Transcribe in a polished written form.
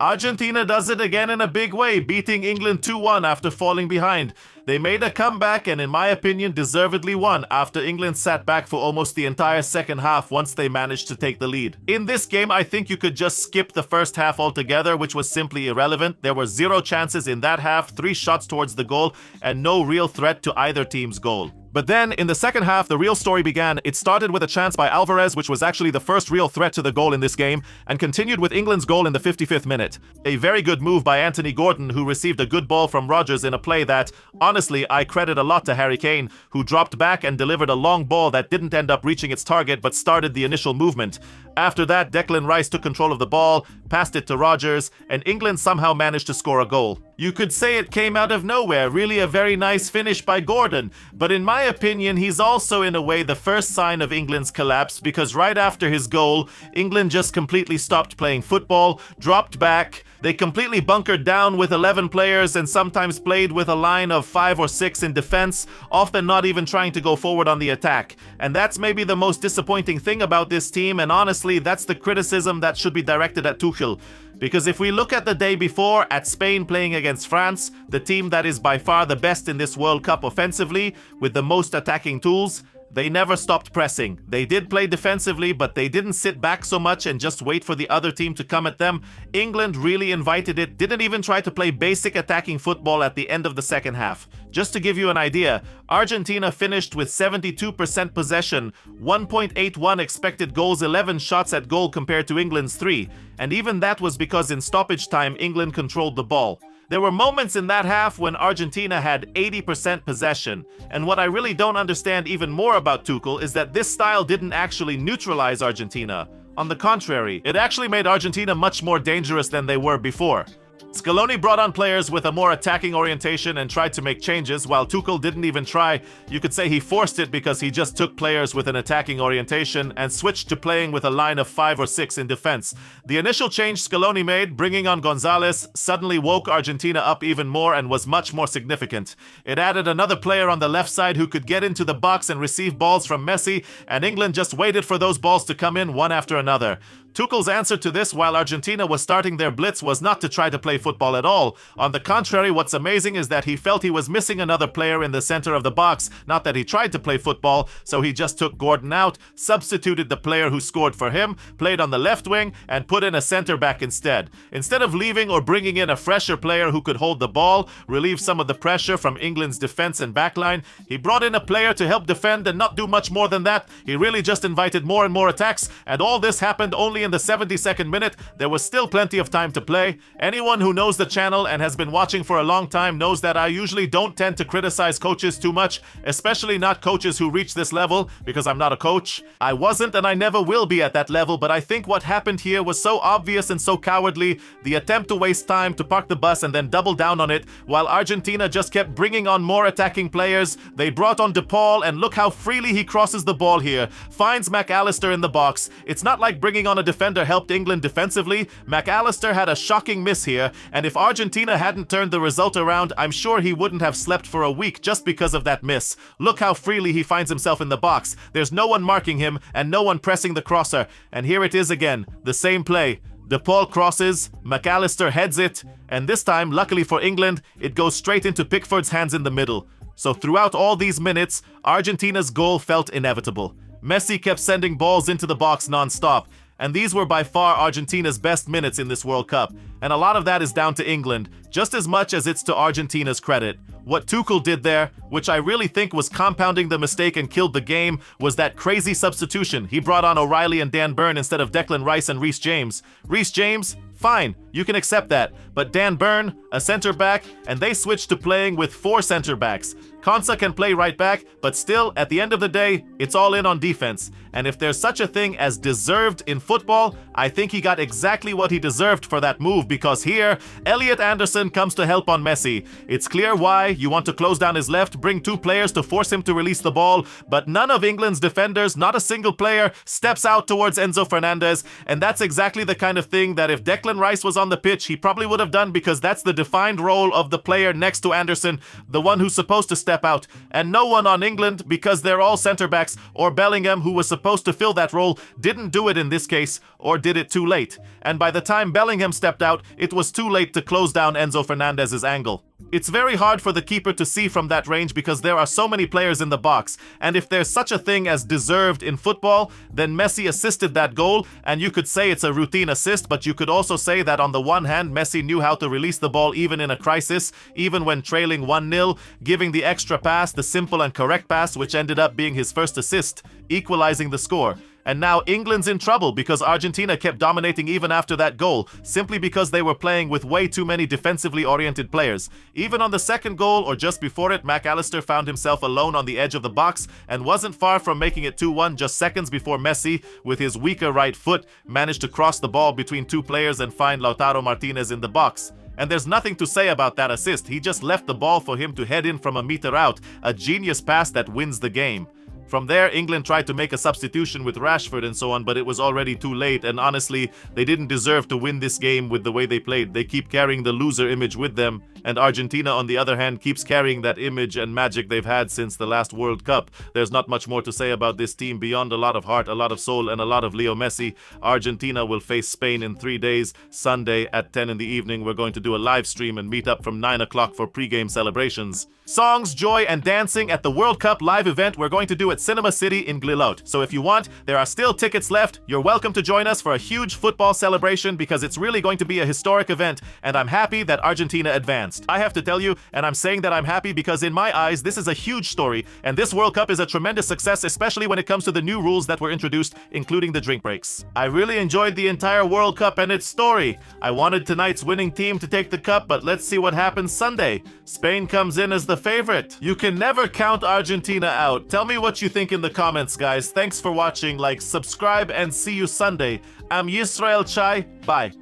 Argentina does it again in a big way, beating England 2-1 after falling behind. They made a comeback and, in my opinion, deservedly won after England sat back for almost the entire second half once they managed to take the lead. In this game, I think you could just skip the first half altogether, which was simply irrelevant. There were 0 chances in that half, 3 shots towards the goal, and no real threat to either team's goal. But then, in the second half, the real story began. It started with a chance by Alvarez, which was actually the first real threat to the goal in this game, and continued with England's goal in the 55th minute. A very good move by Anthony Gordon, who received a good ball from Rodgers in a play that, honestly, I credit a lot to Harry Kane, who dropped back and delivered a long ball that didn't end up reaching its target but started the initial movement. After that, Declan Rice took control of the ball, passed it to Rodgers, and England somehow managed to score a goal. You could say it came out of nowhere, really a very nice finish by Gordon, but in my opinion, he's also in a way the first sign of England's collapse, because right after his goal, England just completely stopped playing football, dropped back. They completely bunkered down with 11 players and sometimes played with a line of 5 or 6 in defense, often not even trying to go forward on the attack. And that's maybe the most disappointing thing about this team, and honestly, that's the criticism that should be directed at Tuchel. Because if we look at the day before, at Spain playing against France, the team that is by far the best in this World Cup offensively, with the most attacking tools, they never stopped pressing. They did play defensively, but they didn't sit back so much and just wait for the other team to come at them. England really invited it, didn't even try to play basic attacking football at the end of the second half. Just to give you an idea, Argentina finished with 72% possession, 1.81 expected goals, 11 shots at goal compared to England's 3. And even that was because in stoppage time, England controlled the ball. There were moments in that half when Argentina had 80% possession, and what I really don't understand even more about Tuchel is that this style didn't actually neutralize Argentina. On the contrary, it actually made Argentina much more dangerous than they were before. Scaloni brought on players with a more attacking orientation and tried to make changes, while Tuchel didn't even try. You could say he forced it because he just took players with an attacking orientation and switched to playing with a line of 5 or 6 in defense. The initial change Scaloni made, bringing on Gonzalez, suddenly woke Argentina up even more and was much more significant. It added another player on the left side who could get into the box and receive balls from Messi, and England just waited for those balls to come in one after another. Tuchel's answer to this while Argentina was starting their blitz was not to try to play football at all. On the contrary, what's amazing is that he felt he was missing another player in the center of the box, not that he tried to play football, so he just took Gordon out, substituted the player who scored for him, played on the left wing, and put in a center back instead. Instead of leaving or bringing in a fresher player who could hold the ball, relieve some of the pressure from England's defense and backline, he brought in a player to help defend and not do much more than that. He really just invited more and more attacks, and all this happened only in the 72nd minute. There was still plenty of time to play. Anyone who knows the channel and has been watching for a long time knows that I usually don't tend to criticize coaches too much, especially not coaches who reach this level, because I'm not a coach. I wasn't and I never will be at that level, but I think what happened here was so obvious and so cowardly, the attempt to waste time to park the bus and then double down on it, while Argentina just kept bringing on more attacking players. They brought on De Paul, and look how freely he crosses the ball here, finds McAllister in the box. It's not like bringing on a defender helped England defensively. McAllister had a shocking miss here, and if Argentina hadn't turned the result around, I'm sure he wouldn't have slept for a week just because of that miss. Look how freely he finds himself in the box. There's no one marking him and no one pressing the crosser. And here it is again, the same play. De Paul crosses, McAllister heads it, and this time, luckily for England, it goes straight into Pickford's hands in the middle. So throughout all these minutes, Argentina's goal felt inevitable. Messi kept sending balls into the box non-stop, and these were by far Argentina's best minutes in this World Cup. And a lot of that is down to England, just as much as it's to Argentina's credit. What Tuchel did there, which I really think was compounding the mistake and killed the game, was that crazy substitution. He brought on O'Reilly and Dan Burn instead of Declan Rice and Reece James. Reece James? Fine, you can accept that. But Dan Burn, a center back, and they switched to playing with 4 center backs. Konsa can play right back, but still, at the end of the day, it's all in on defense. And if there's such a thing as deserved in football, I think he got exactly what he deserved for that move, because here, Elliot Anderson comes to help on Messi. It's clear why. You want to close down his left, bring 2 players to force him to release the ball, but none of England's defenders, not a single player, steps out towards Enzo Fernandez, and that's exactly the kind of thing that if Declan Declan Rice was on the pitch, he probably would have done, because that's the defined role of the player next to Anderson, the one who's supposed to step out. And no one on England, because they're all centre-backs, or Bellingham, who was supposed to fill that role, didn't do it in this case, or did it too late. And by the time Bellingham stepped out, it was too late to close down Enzo Fernandez's angle. It's very hard for the keeper to see from that range because there are so many players in the box, and if there's such a thing as deserved in football, then Messi assisted that goal, and you could say it's a routine assist, but you could also say that on the one hand, Messi knew how to release the ball even in a crisis, even when trailing 1-0, giving the extra pass, the simple and correct pass, which ended up being his first assist, equalizing the score. And now England's in trouble because Argentina kept dominating even after that goal, simply because they were playing with way too many defensively oriented players. Even on the second goal, or just before it, McAllister found himself alone on the edge of the box and wasn't far from making it 2-1 just seconds before Messi, with his weaker right foot, managed to cross the ball between two players and find Lautaro Martinez in the box. And there's nothing to say about that assist. He just left the ball for him to head in from a meter out, a genius pass that wins the game. From there, England tried to make a substitution with Rashford and so on, but it was already too late, and honestly, they didn't deserve to win this game with the way they played. They keep carrying the loser image with them, and Argentina, on the other hand, keeps carrying that image and magic they've had since the last World Cup. There's not much more to say about this team beyond a lot of heart, a lot of soul, and a lot of Leo Messi. Argentina will face Spain in 3 days. Sunday at 10 in the evening, we're going to do a live stream and meet up from 9 o'clock for pre-game celebrations. Songs, joy, and dancing at the World Cup live event we're going to do at Cinema City in Glilot. So if you want, there are still tickets left. You're welcome to join us for a huge football celebration because it's really going to be a historic event, and I'm happy that Argentina advanced. I have to tell you, and I'm saying that I'm happy because in my eyes, this is a huge story, and this World Cup is a tremendous success, especially when it comes to the new rules that were introduced, including the drink breaks. I really enjoyed the entire World Cup and its story. I wanted tonight's winning team to take the cup, but let's see what happens Sunday. Spain comes in as the favorite. You can never count Argentina out. Tell me what you think in the comments, guys. Thanks for watching. Like, subscribe, and see you Sunday. I'm Yisrael Chai. Bye.